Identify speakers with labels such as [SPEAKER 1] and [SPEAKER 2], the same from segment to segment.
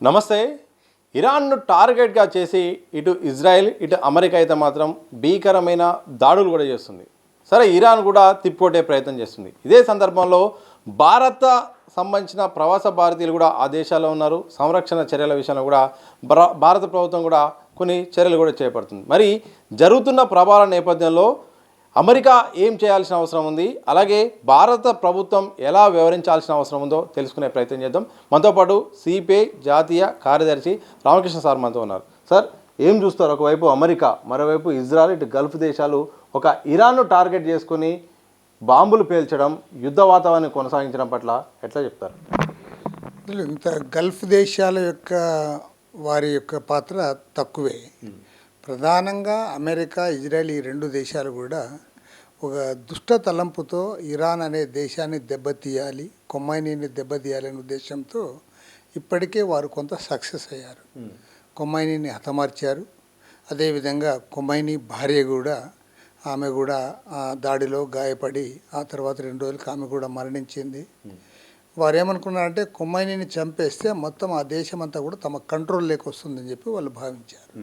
[SPEAKER 1] నమస్తే. ఇరాన్ను టార్గెట్గా చేసి ఇటు ఇజ్రాయెల్ ఇటు అమెరికా అయితే మాత్రం భీకరమైన దాడులు కూడా చేస్తుంది. సరే, ఇరాన్ కూడా తిప్పికొట్టే ప్రయత్నం చేస్తుంది. ఇదే సందర్భంలో భారత సంబంధించిన ప్రవాస భారతీయులు కూడా ఆ దేశాల్లో ఉన్నారు. సంరక్షణ చర్యల విషయంలో కూడా భారత ప్రభుత్వం కూడా కొన్ని చర్యలు కూడా చేపడుతుంది. మరి జరుగుతున్న ప్రభావాల నేపథ్యంలో అమెరికా ఏం చేయాల్సిన అవసరం ఉంది, అలాగే భారత ప్రభుత్వం ఎలా వ్యవహరించాల్సిన అవసరం ఉందో తెలుసుకునే ప్రయత్నం చేద్దాం. మనతో పాటు సిపిఐ జాతీయ కార్యదర్శి రామకృష్ణ సార్ మనతో ఉన్నారు. సార్, ఏం చూస్తారు? ఒకవైపు అమెరికా, మరోవైపు ఇజ్రాయెల్, ఇటు గల్ఫ్ దేశాలు ఒక ఇరాన్ను టార్గెట్ చేసుకుని బాంబులు పేల్చడం, యుద్ధ వాతావరణాన్ని కొనసాగించడం పట్ల ఎట్లా చెప్తారు?
[SPEAKER 2] ఇంత గల్ఫ్ దేశాల యొక్క వారి యొక్క పాత్ర తక్కువే. ప్రధానంగా అమెరికా, ఇజ్రాయెల్ ఈ రెండు దేశాలు కూడా ఒక దుష్ట తలంపుతో ఇరాన్ అనే దేశాన్ని దెబ్బతీయాలి, ఖొమైనీని దెబ్బతీయాలనే ఉద్దేశంతో ఇప్పటికే వారు కొంత సక్సెస్ అయ్యారు. ఖొమైనీని హతమార్చారు. అదేవిధంగా ఖొమైనీ భార్య కూడా, ఆమె కూడా ఆ దాడిలో గాయపడి ఆ తర్వాత 2 రోజులకు ఆమె కూడా మరణించింది. వారు ఏమనుకున్నారంటే ఖొమైనీని చంపేస్తే మొత్తం ఆ దేశం అంతా కూడా తమ కంట్రోల్లోకి వస్తుందని చెప్పి వాళ్ళు భావించారు.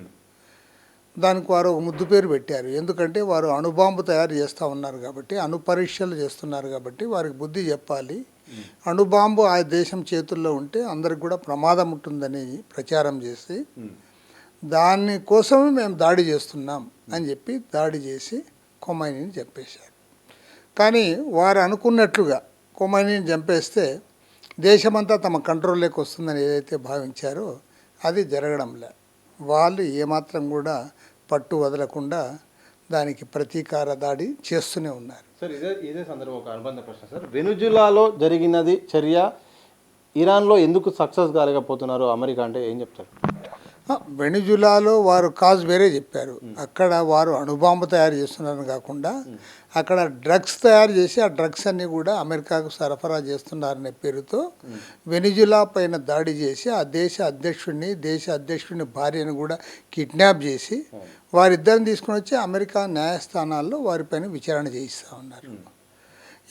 [SPEAKER 2] దానికి వారు ముద్దు పేరు పెట్టారు. ఎందుకంటే వారు అణుబాంబు తయారు చేస్తూ ఉన్నారు కాబట్టి, అణుపరీక్షలు చేస్తున్నారు కాబట్టి వారికి బుద్ధి చెప్పాలి. అణుబాంబు ఆ దేశం చేతుల్లో ఉంటే అందరికి కూడా ప్రమాదం ఉంటుందని ప్రచారం చేసి దానికోసమే మేము దాడి చేస్తున్నాం అని చెప్పి దాడి చేసి ఖొమైనీని చంపేశారు. కానీ వారు అనుకున్నట్లుగా ఖొమైనీని చంపేస్తే దేశమంతా తమ కంట్రోల్లోకి వస్తుందని ఏదైతే భావించారో అది జరగడంలే. వాళ్ళు ఏమాత్రం కూడా పట్టు వదలకుండా దానికి ప్రతీకార దాడి చేస్తూనే ఉన్నారు.
[SPEAKER 1] సార్, ఇదే సందర్భం ఒక అనుబంధ ప్రశ్న సార్. వెనుజులాలో జరిగినది చర్య ఇరాన్లో ఎందుకు సక్సెస్ కాలేకపోతున్నారు అమెరికా అంటే ఏం చెప్తారు?
[SPEAKER 2] వెనుజులాలో వారు కాజ్ వేరే చెప్పారు. అక్కడ వారు అణుబాంబు తయారు చేస్తున్నారని కాకుండా అక్కడ డ్రగ్స్ తయారు చేసి ఆ డ్రగ్స్ అన్నీ కూడా అమెరికాకు సరఫరా చేస్తున్నారనే పేరుతో వెనుజులా పైన దాడి చేసి ఆ దేశ అధ్యక్షుడిని భార్యను కూడా కిడ్నాప్ చేసి వారిద్దరిని తీసుకుని వచ్చి అమెరికా న్యాయస్థానాల్లో వారిపైన విచారణ చేయిస్తూ ఉన్నారు.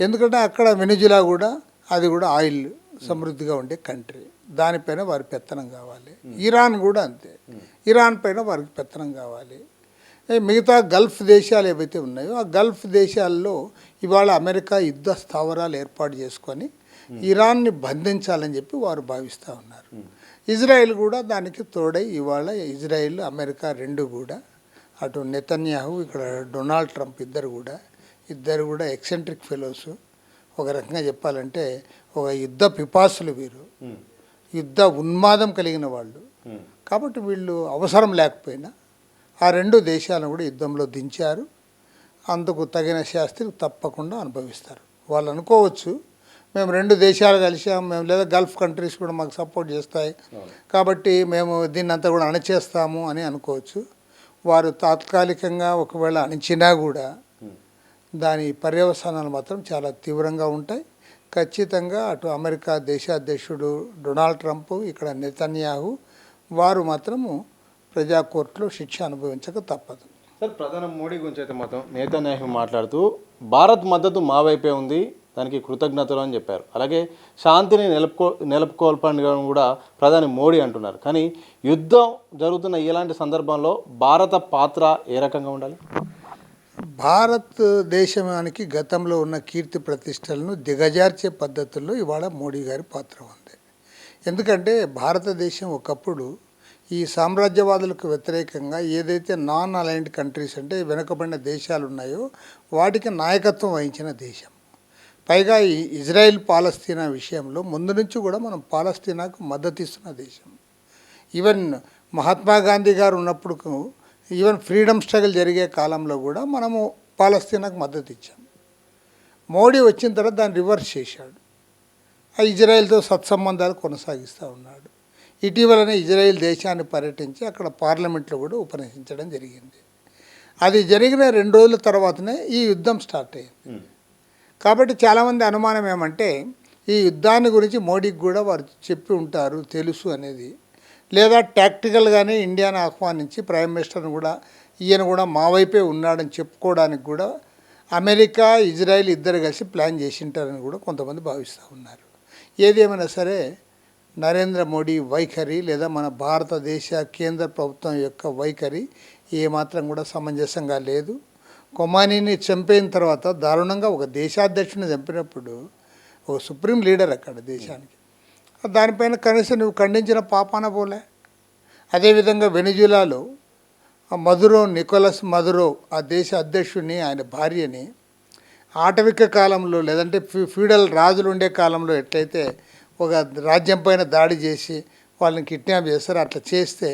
[SPEAKER 2] ఎందుకంటే అక్కడ వెనుజులా కూడా అది కూడా ఆయిల్ సమృద్ధిగా ఉండే కంట్రీ, దానిపైన వారి పెత్తనం కావాలి. ఇరాన్ కూడా అంతే, ఇరాన్ పైన వారికి పెత్తనం కావాలి. మిగతా గల్ఫ్ దేశాలు ఏవైతే ఉన్నాయో ఆ గల్ఫ్ దేశాల్లో ఇవాళ అమెరికా యుద్ధ స్థావరాలు ఏర్పాటు చేసుకొని ఇరాన్ని బంధించాలని చెప్పి వారు భావిస్తూ ఉన్నారు. ఇజ్రాయెల్ కూడా దానికి తోడై ఇవాళ ఇజ్రాయెల్, అమెరికా రెండు కూడా, అటు నెతన్యాహు, ఇక్కడ డొనాల్డ్ ట్రంప్ ఇద్దరు కూడా ఎక్సెంట్రిక్ ఫెలోస్. ఒక రకంగా చెప్పాలంటే ఒక యుద్ధ పిపాసులు వీరు, యుద్ధ ఉన్మాదం కలిగిన వాళ్ళు. కాబట్టి వీళ్ళు అవసరం లేకపోయినా ఆ రెండు దేశాలను కూడా యుద్ధంలో దించారు. అందుకు తగిన శాస్తి తప్పకుండా అనుభవిస్తారు. వాళ్ళు అనుకోవచ్చు మేము రెండు దేశాలు కలిసాం, మేము లేదా గల్ఫ్ కంట్రీస్ కూడా మాకు సపోర్ట్ చేస్తాయి కాబట్టి మేము దీన్ని అంతా కూడా అణచేస్తాము అని అనుకోవచ్చు. వారు తాత్కాలికంగా ఒకవేళ అణిచినా కూడా దాని పర్యవసానాలు మాత్రం చాలా తీవ్రంగా ఉంటాయి. ఖచ్చితంగా అటు అమెరికా దేశాధ్యక్షుడు డొనాల్డ్ ట్రంప్, ఇక్కడ నెతన్యాహు వారు మాత్రము ప్రజా కోర్టులో శిక్ష అనుభవించక తప్పదు.
[SPEAKER 1] సార్, ప్రధాని మోడీ గురించి అయితే మాత్రం నెతన్యాహు మాట్లాడుతూ భారత్ మద్దతు మా వైపే ఉంది, దానికి కృతజ్ఞతలు అని చెప్పారు. అలాగే శాంతిని నెలకొల్పని కూడా ప్రధాని మోడీ అంటున్నారు. కానీ యుద్ధం జరుగుతున్న ఇలాంటి సందర్భంలో భారత పాత్ర ఏ రకంగా ఉండాలి?
[SPEAKER 2] భారతదేశానికి గతంలో ఉన్న కీర్తి ప్రతిష్టలను దిగజార్చే పద్ధతుల్లో ఇవాళ మోడీ గారి పాత్ర ఉంది. ఎందుకంటే భారతదేశం ఒకప్పుడు ఈ సామ్రాజ్యవాదులకు వ్యతిరేకంగా ఏదైతే నాన్ అలైన్డ్ కంట్రీస్ అంటే వెనుకబడిన దేశాలు ఉన్నాయో వాటికి నాయకత్వం వహించిన దేశం. పైగా ఈ ఇజ్రాయెల్ పాలస్తీనా విషయంలో ముందు నుంచి కూడా మనం పాలస్తీనాకు మద్దతు ఇస్తున్న దేశం. ఈవెన్ మహాత్మా గాంధీ గారు ఉన్నప్పుడు, ఈవెన్ ఫ్రీడమ్ స్ట్రగుల్ జరిగే కాలంలో కూడా మనము పాలస్తీనాకు మద్దతు ఇచ్చాం. మోడీ వచ్చిన తర్వాత దాన్ని రివర్స్ చేశాడు. ఆ ఇజ్రాయెల్తో సత్సంబంధాలు కొనసాగిస్తూ ఉన్నాడు. ఇటీవలనే ఇజ్రాయెల్ దేశాన్ని పర్యటించి అక్కడ పార్లమెంట్లో కూడా ఉపన్యసించడం జరిగింది. అది జరిగిన 2 రోజుల తర్వాతనే ఈ యుద్ధం స్టార్ట్ అయింది. కాబట్టి చాలామంది అనుమానం ఏమంటే ఈ యుద్ధాన్ని గురించి మోడీకి కూడా వారు చెప్పి ఉంటారు, తెలుసు అనేది. లేదా టాక్టికల్గానే ఇండియాను ఆహ్వానించి ప్రైమ్ మినిస్టర్ని కూడా ఈయన కూడా మా వైపే ఉన్నాడని చెప్పుకోవడానికి కూడా అమెరికా, ఇజ్రాయెల్ ఇద్దరు కలిసి ప్లాన్ చేసి ఉంటారని కూడా కొంతమంది భావిస్తూ ఉన్నారు. ఏదేమైనా సరే నరేంద్ర మోడీ వైఖరి లేదా మన భారతదేశ కేంద్ర ప్రభుత్వం యొక్క వైఖరి ఏమాత్రం కూడా సమంజసంగా లేదు. కొమానీని చంపిన తర్వాత దారుణంగా ఒక దేశాధ్యక్షుని చంపినప్పుడు ఒక సుప్రీం లీడర్ అక్కడ దేశానికి, దానిపైన కనీసం నువ్వు ఖండించిన పాపాన పోలే. అదేవిధంగా వెనిజులాలో నికోలస్ మదురో ఆ దేశ అధ్యక్షుడిని ఆయన భార్యని ఆటవిక కాలంలో లేదంటే ఫ్యూడల్ రాజులు ఉండే కాలంలో ఎట్లయితే ఒక రాజ్యం పైన దాడి చేసి వాళ్ళని కిడ్నాప్ చేస్తారు, అట్లా చేస్తే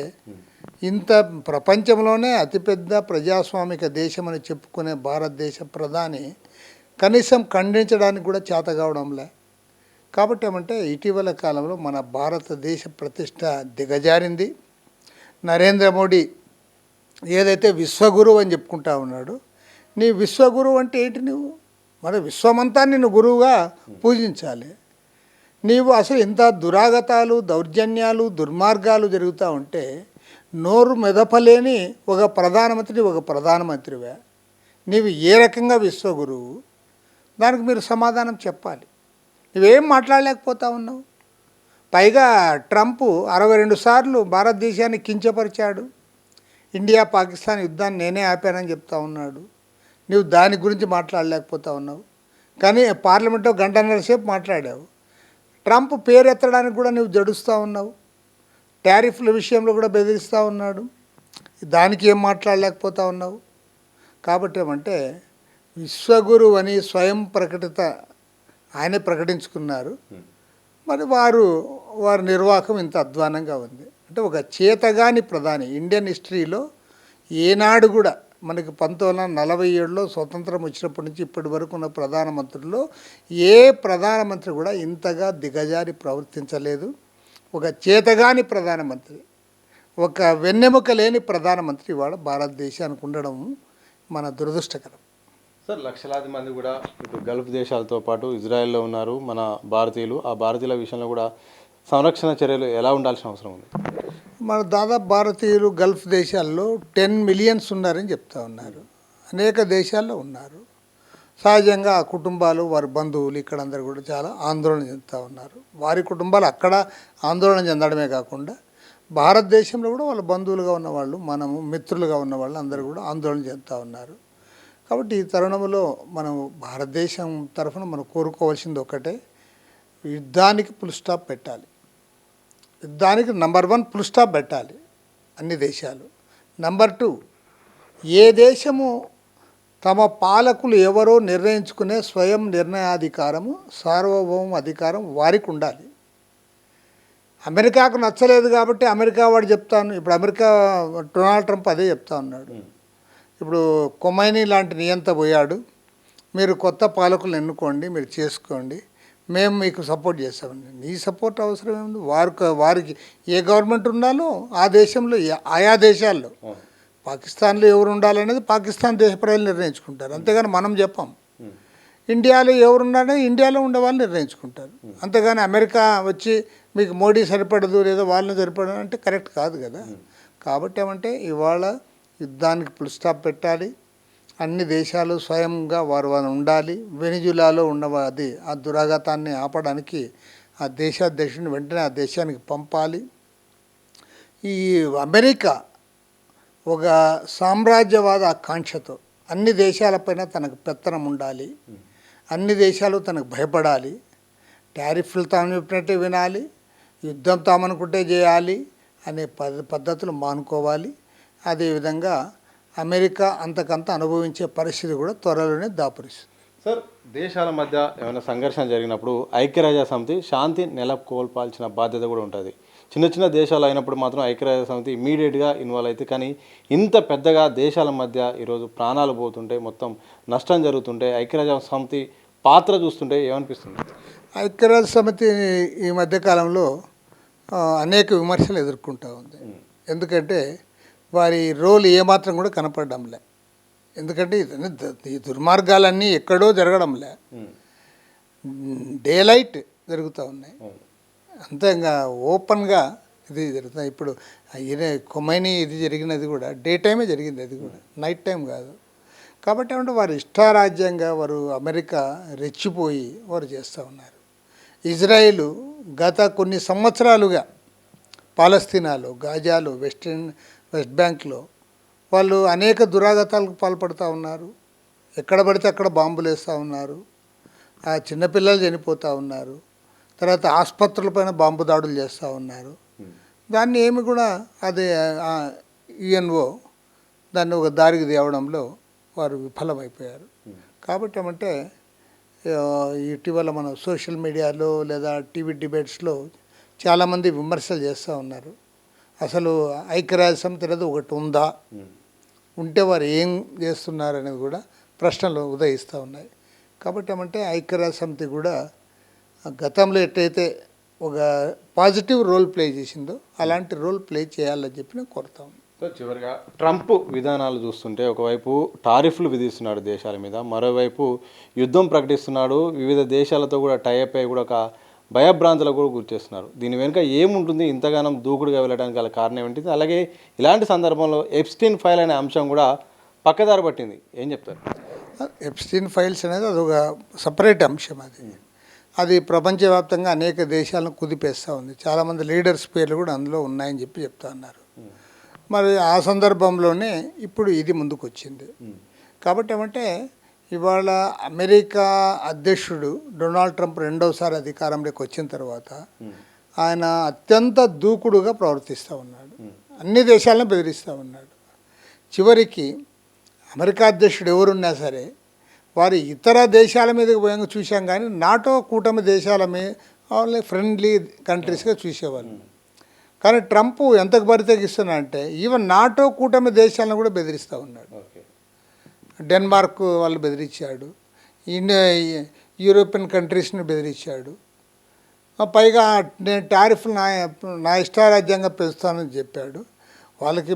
[SPEAKER 2] ఇంత ప్రపంచంలోనే అతిపెద్ద ప్రజాస్వామిక దేశం అని చెప్పుకునే భారతదేశ ప్రధాని కనీసం ఖండించడానికి కూడా చేత కావడంలే. కాబట్టి ఏమంటే ఇటీవల కాలంలో మన భారతదేశ ప్రతిష్ట దిగజారింది. నరేంద్ర మోడీ ఏదైతే విశ్వగురువు అని చెప్పుకుంటా ఉన్నాడు, నీ విశ్వగురువు అంటే ఏంటి? నువ్వు మరి విశ్వమంతా నిన్ను గురువుగా పూజించాలి. నీవు అసలు ఇంత దురాగతాలు, దౌర్జన్యాలు, దుర్మార్గాలు జరుగుతూ ఉంటే నోరు మెదపలేని ఒక ప్రధానమంత్రివే. నీవు ఏ రకంగా విశ్వగురువు? దానికి మీరు సమాధానం చెప్పాలి. నువ్వేం మాట్లాడలేకపోతా ఉన్నావు. పైగా ట్రంప్ 62 సార్లు భారతదేశాన్ని కించపరిచాడు. ఇండియా పాకిస్తాన్ యుద్ధాన్ని నేనే ఆపానని చెప్తా ఉన్నాడు. నువ్వు దాని గురించి మాట్లాడలేకపోతా ఉన్నావు. కానీ పార్లమెంట్లో గంటన్నర సేపు మాట్లాడావు. ట్రంప్ పేరు ఎత్తడానికి కూడా నువ్వు జడుస్తూ ఉన్నావు. టారిఫ్ల విషయంలో కూడా బెదిరిస్తూ ఉన్నాడు. దానికి ఏం మాట్లాడలేకపోతా ఉన్నావు. కాబట్టి ఏమంటే విశ్వగురు అని స్వయం ప్రకటిత ఆయనే ప్రకటించుకున్నారు. మరి వారి నిర్వాహకం ఇంత అధ్వానంగా ఉంది. అంటే ఒక చేతగాని ప్రధాని ఇండియన్ హిస్టరీలో ఏనాడు కూడా మనకి 1947లో స్వతంత్రం వచ్చినప్పటి నుంచి ఇప్పటి వరకు ఉన్న ప్రధానమంత్రుల్లో ఏ ప్రధానమంత్రి కూడా ఇంతగా దిగజారి ప్రవర్తించలేదు. ఒక చేతగాని ప్రధానమంత్రి, ఒక వెన్నెముక లేని ప్రధానమంత్రి ఇవాళ భారతదేశానికి ఉండడం మన దురదృష్టకరం.
[SPEAKER 1] సార్, లక్షలాది మంది కూడా ఇటు గల్ఫ్ దేశాలతో పాటు ఇజ్రాయెల్లో ఉన్నారు మన భారతీయులు. ఆ భారతీయుల విషయంలో కూడా సంరక్షణ చర్యలు ఎలా ఉండాల్సిన అవసరం ఉంది?
[SPEAKER 2] మన దాదాపు భారతీయులు గల్ఫ్ దేశాల్లో 10 మిలియన్స్ ఉన్నారని చెప్తా ఉన్నారు. అనేక దేశాల్లో ఉన్నారు. సహజంగా ఆ కుటుంబాలు, వారి బంధువులు ఇక్కడందరూ కూడా చాలా ఆందోళన చెందుతూ ఉన్నారు. వారి కుటుంబాలు అక్కడ ఆందోళన చెందడమే కాకుండా భారతదేశంలో కూడా వాళ్ళ బంధువులుగా ఉన్నవాళ్ళు, మనము మిత్రులుగా ఉన్నవాళ్ళు అందరూ కూడా ఆందోళన చెందుతూ ఉన్నారు. కాబట్టి ఈ తరుణంలో మనం భారతదేశం తరఫున మనం కోరుకోవాల్సింది ఒకటే, యుద్ధానికి ఫుల్ స్టాప్ పెట్టాలి. యుద్ధానికి నంబర్ 1 ఫుల్ స్టాప్ పెట్టాలి అన్ని దేశాలు. నంబర్ 2, ఏ దేశము తమ పాలకులు ఎవరో నిర్ణయించుకునే స్వయం నిర్ణయాధికారము, సార్వభౌమ అధికారం వారికి ఉండాలి. అమెరికాకు నచ్చలేదు కాబట్టి అమెరికా వాడు చెప్తాను. ఇప్పుడు అమెరికా డొనాల్డ్ ట్రంప్ అదే చెప్తా ఉన్నాడు. ఇప్పుడు కొమైనీ లాంటి నియంత పోయాడు, మీరు కొత్త పాలకులను ఎన్నుకోండి, మీరు చేసుకోండి, మేము మీకు సపోర్ట్ చేస్తామండి. నీ సపోర్ట్ అవసరం ఏముంది? వారికి ఏ గవర్నమెంట్ ఉండాలో ఆ దేశంలో ఆయా దేశాల్లో పాకిస్తాన్లో ఎవరు ఉండాలనేది పాకిస్తాన్ దేశ ప్రజలు నిర్ణయించుకుంటారు, అంతేగాని మనం చెప్పాం. ఇండియాలో ఎవరు ఉండాలనేది ఇండియాలో ఉండే వాళ్ళు నిర్ణయించుకుంటారు, అంతేగాని అమెరికా వచ్చి మీకు మోడీ సరిపడదు లేదా వాళ్ళని సరిపడదు అంటే కరెక్ట్ కాదు కదా. కాబట్టి ఏమంటే ఇవాళ యుద్ధానికి ఫుల్ స్టాప్ పెట్టాలి. అన్ని దేశాలు స్వయంగా వారు ఉండాలి. వెనిజులాలో ఉన్నది ఆ దురాఘాతాన్ని ఆపడానికి ఆ దేశాధ్యక్షుడిని వెంటనే ఆ దేశానికి పంపాలి. ఈ అమెరికా ఒక సామ్రాజ్యవాద ఆకాంక్షతో అన్ని దేశాలపైన తనకు పెత్తనం ఉండాలి, అన్ని దేశాలు తనకు భయపడాలి, టారిఫ్లు తాము చెప్పినట్టే వినాలి, యుద్ధం తామనుకుంటే చేయాలి అనే పద్ధతులు మానుకోవాలి. అదేవిధంగా అమెరికా అంతకంత అనుభవించే పరిస్థితి కూడా త్వరలోనే దాపురిస్తుంది.
[SPEAKER 1] సార్, దేశాల మధ్య ఏమైనా సంఘర్షణ జరిగినప్పుడు ఐక్యరాజ్య సమితి శాంతి నెలకొల్పాల్సిన బాధ్యత కూడా ఉంటుంది. చిన్న చిన్న దేశాలు అయినప్పుడు మాత్రం ఐక్యరాజ్య సమితి ఇమీడియట్గా ఇన్వాల్వ్ అవుతుంది. కానీ ఇంత పెద్దగా దేశాల మధ్య ఈరోజు ప్రాణాలు పోతుంటే, మొత్తం నష్టం జరుగుతుంటే, ఐక్యరాజ్య సమితి పాత్ర చూస్తుంటే ఏమనిపిస్తుంది?
[SPEAKER 2] ఐక్యరాజ్య సమితి ఈ మధ్యకాలంలో అనేక విమర్శలు ఎదుర్కొంటూ ఉంది. ఎందుకంటే వారి రోల్ ఏమాత్రం కూడా కనపడడంలే. ఎందుకంటే ఈ దుర్మార్గాలన్నీ ఎక్కడో జరగడంలే, డే లైట్ జరుగుతూ ఉన్నాయి. అంతే ఇంకా ఓపెన్గా ఇది జరుగుతుంది. ఇప్పుడు కొమైనీ ఇది జరిగినది కూడా డే టైమే జరిగింది, అది కూడా నైట్ టైం కాదు. కాబట్టి ఏమంటే వారు ఇష్టారాజ్యంగా వారు అమెరికా రెచ్చిపోయి వారు చేస్తూ ఉన్నారు. ఇజ్రాయిల్ గత కొన్ని సంవత్సరాలుగా పాలస్తీనాలో, గాజాలో, వెస్ట్ బ్యాంక్లో వాళ్ళు అనేక దురాగతాలకు పాల్పడుతూ ఉన్నారు. ఎక్కడ పడితే అక్కడ బాంబులు వేస్తూ ఉన్నారు. ఆ చిన్నపిల్లలు చనిపోతూ ఉన్నారు. తర్వాత ఆసుపత్రులపైన బాంబు దాడులు చేస్తూ ఉన్నారు. దాన్ని ఏమి కూడా అదే యుఎన్ఓ దాన్ని ఒక దారికి తేవడంలో వారు విఫలమైపోయారు. కాబట్టి ఏమంటే ఇటీవల మనం సోషల్ మీడియాలో లేదా టీవీ డిబేట్స్లో చాలామంది విమర్శలు చేస్తూ ఉన్నారు. అసలు ఐక్యరాజ్య సమితి అనేది ఒకటి ఉందా, ఉంటే వారు ఏం చేస్తున్నారు అనేది కూడా ప్రశ్నలు ఉదయిస్తూ ఉన్నాయి. కాబట్టి ఏమంటే ఐక్యరాజ్య సమితి కూడా గతంలో ఎట్టయితే ఒక పాజిటివ్ రోల్ ప్లే చేసిందో అలాంటి రోల్ ప్లే చేయాలని చెప్పి నేను కోరుతా ఉన్నాను.
[SPEAKER 1] సో చివరిగా ట్రంప్ విధానాలు చూస్తుంటే ఒకవైపు టారిఫ్లు విధిస్తున్నాడు దేశాల మీద, మరోవైపు యుద్ధం ప్రకటిస్తున్నాడు, వివిధ దేశాలతో కూడా టైఅప్ అయ్యి కూడా ఒక భయభ్రాంతులకు కూడా గుర్తిస్తున్నారు. దీని వెనుక ఏముంటుంది, ఇంతగానం దూకుడుగా వెళ్ళడానికి గల కారణం ఏంటిది? అలాగే ఇలాంటి సందర్భంలో ఎప్స్టీన్ ఫైల్ అనే అంశం కూడా పక్కదారి పట్టింది, ఏం చెప్తారు?
[SPEAKER 2] ఎప్స్టీన్ ఫైల్స్ అనేది అదొక సపరేట్ అంశం. అది ప్రపంచవ్యాప్తంగా అనేక దేశాలను కుదిపేస్తూ ఉంది. చాలామంది లీడర్స్ పేర్లు కూడా అందులో ఉన్నాయని చెప్పి చెప్తా ఉన్నారు. మరి ఆ సందర్భంలోనే ఇప్పుడు ఇది ముందుకు వచ్చింది. కాబట్టి ఏమంటే ఇవాళ అమెరికా అధ్యక్షుడు డొనాల్డ్ ట్రంప్ రెండవసారి అధికారంలోకి వచ్చిన తర్వాత ఆయన అత్యంత దూకుడుగా ప్రవర్తిస్తూ ఉన్నాడు. అన్ని దేశాలను బెదిరిస్తూ ఉన్నాడు. చివరికి అమెరికా అధ్యక్షుడు ఎవరున్నా సరే వారు ఇతర దేశాల మీదకి పోయాక చూసాం, కానీ నాటో కూటమి దేశాల మీద ఫ్రెండ్లీ కంట్రీస్గా చూసేవాళ్ళు. కానీ ట్రంప్ ఎంతకు బరితెగిస్తున్నా అంటే ఈవెన్ నాటో కూటమి దేశాలను కూడా బెదిరిస్తూ ఉన్నాడు. డెన్మార్క్ వాళ్ళు బెదిరించాడు, యూరోపియన్ కంట్రీస్ని బెదిరించాడు. పైగా నేను టారిఫ్లు నా ఇష్టారాజ్యంగా పెంచుతానని చెప్పాడు. వాళ్ళకి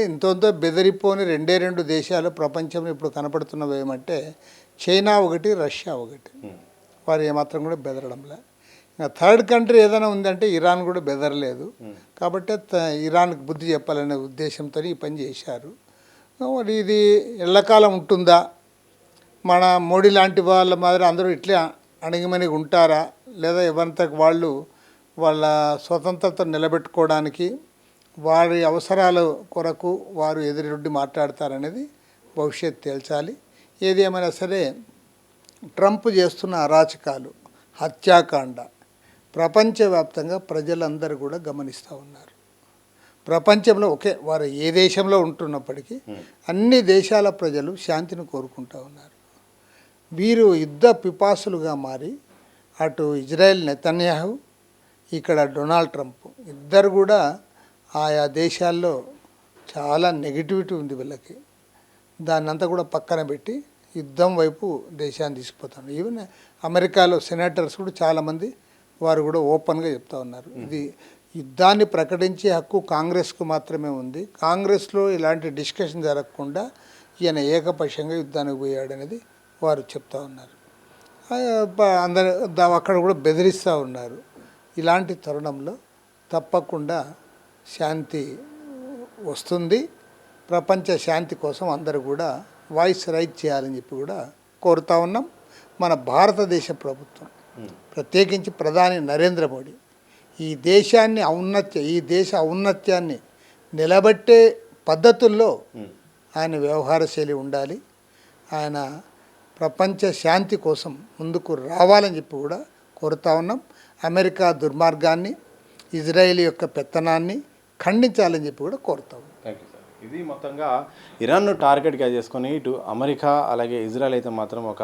[SPEAKER 2] ఇంతో బెదిరిపోని రెండు దేశాలు ప్రపంచంలో ఇప్పుడు కనపడుతున్నవి ఏమంటే చైనా ఒకటి, రష్యా ఒకటి. వారు ఏమాత్రం కూడా బెదరడంలే. ఇంకా థర్డ్ కంట్రీ ఏదైనా ఉందంటే ఇరాన్ కూడా బెదరలేదు. కాబట్టి ఇరాన్కి బుద్ధి చెప్పాలనే ఉద్దేశంతో ఈ పని చేశారు. మరి ఇది ఎల్లకాలం ఉంటుందా? మన మోడీ లాంటి వాళ్ళ మాదిరి అందరూ ఇట్లే అణిగిమణిగి ఉంటారా, లేదా ఎవరంతకు వాళ్ళు వాళ్ళ స్వతంత్రత నిలబెట్టుకోవడానికి వారి అవసరాల కొరకు వారు ఎదురొడ్డి మాట్లాడతారనేది భవిష్యత్తు తేల్చాలి. ఏది ఏమైనా సరే ట్రంప్ చేస్తున్న అరాచకాలు, హత్యాకాండ ప్రపంచవ్యాప్తంగా ప్రజలందరూ కూడా గమనిస్తూ ఉన్నారు. ప్రపంచంలో వారు ఏ దేశంలో ఉంటున్నప్పటికీ అన్ని దేశాల ప్రజలు శాంతిని కోరుకుంటూ ఉన్నారు. వీరు యుద్ధ పిపాసులుగా మారి అటు ఇజ్రాయెల్ నెతన్యాహు, ఇక్కడ డొనాల్డ్ ట్రంప్ ఇద్దరు కూడా ఆయా దేశాల్లో చాలా నెగిటివిటీ ఉంది వీళ్ళకి. దాన్ని అంతా కూడా పక్కన పెట్టి యుద్ధం వైపు దేశాన్ని తీసుకుపోతాను. ఈవెన్ అమెరికాలో సెనేటర్స్ కూడా చాలామంది వారు కూడా ఓపెన్గా చెప్తా ఉన్నారు, ఇది యుద్ధాన్ని ప్రకటించే హక్కు కాంగ్రెస్కు మాత్రమే ఉంది, కాంగ్రెస్లో ఇలాంటి డిస్కషన్ జరగకుండా ఈయన ఏకపక్షంగా యుద్ధానికి పోయాడనేది వారు చెప్తా ఉన్నారు. అందరు అక్కడ కూడా బెదిరిస్తూ ఉన్నారు. ఇలాంటి తరుణంలో తప్పకుండా శాంతి వస్తుంది. ప్రపంచ శాంతి కోసం అందరూ కూడా వాయిస్ రైజ్ చేయాలని చెప్పి కూడా కోరుతా ఉన్నాం. మన భారతదేశ ప్రభుత్వం, ప్రత్యేకించి ప్రధాని నరేంద్ర మోడీ ఈ దేశాన్ని ఈ దేశ ఔన్నత్యాన్ని నిలబెట్టే పద్ధతుల్లో ఆయన వ్యవహార శైలి ఉండాలి. ఆయన ప్రపంచ శాంతి కోసం ముందుకు రావాలని చెప్పి కూడా కోరుతా ఉన్నాం. అమెరికా దుర్మార్గాన్ని, ఇజ్రాయెల్ యొక్క పెత్తనాన్ని ఖండించాలని చెప్పి కూడా కోరుతా ఉన్నాం.
[SPEAKER 1] Thank you sir. ఇది మొత్తంగా ఇరాన్ను టార్గెట్గా చేసుకొని ఇటు అమెరికా అలాగే ఇజ్రాయెల్ అయితే మాత్రం ఒక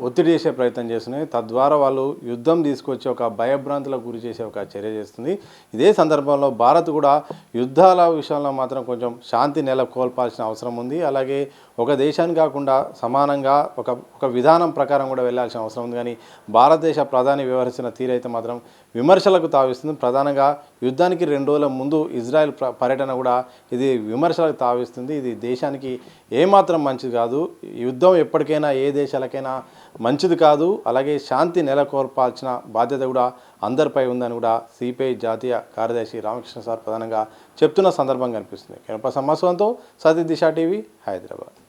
[SPEAKER 1] ఒత్తిడి చేసే ప్రయత్నం చేస్తున్నాయి. తద్వారా వాళ్ళు యుద్ధం తీసుకొచ్చి ఒక భయభ్రాంతులకు గురి చేసే ఒక చర్య చేస్తుంది. ఇదే సందర్భంలో భారత్ కూడా యుద్ధాల విషయంలో మాత్రం కొంచెం శాంతి నెలకొల్పాల్సిన అవసరం ఉంది. అలాగే ఒక దేశాన్ని కాకుండా సమానంగా ఒక విధానం ప్రకారం కూడా వెళ్ళాల్సిన అవసరం ఉంది. కానీ భారతదేశ ప్రధాని వ్యవహరిస్తున్న తీరైతే మాత్రం విమర్శలకు తావిస్తుంది. ప్రధానంగా యుద్ధానికి 2 రోజుల ముందు ఇజ్రాయెల్ పర్యటన కూడా ఇది విమర్శలకు తావిస్తుంది. ఇది దేశానికి ఏమాత్రం మంచిది కాదు. యుద్ధం ఎప్పటికైనా ఏ దేశాలకైనా మంచిది కాదు. అలాగే శాంతి నెలకొల్పాల్సిన బాధ్యత కూడా అందరిపై ఉందని కూడా సిపిఐ జాతీయ కార్యదర్శి రామకృష్ణ సార్ ప్రధానంగా చెప్తున్న సందర్భం కనిపిస్తుంది. కెనప సమాస్వంతో సతీ దిశ టీవీ, హైదరాబాద్.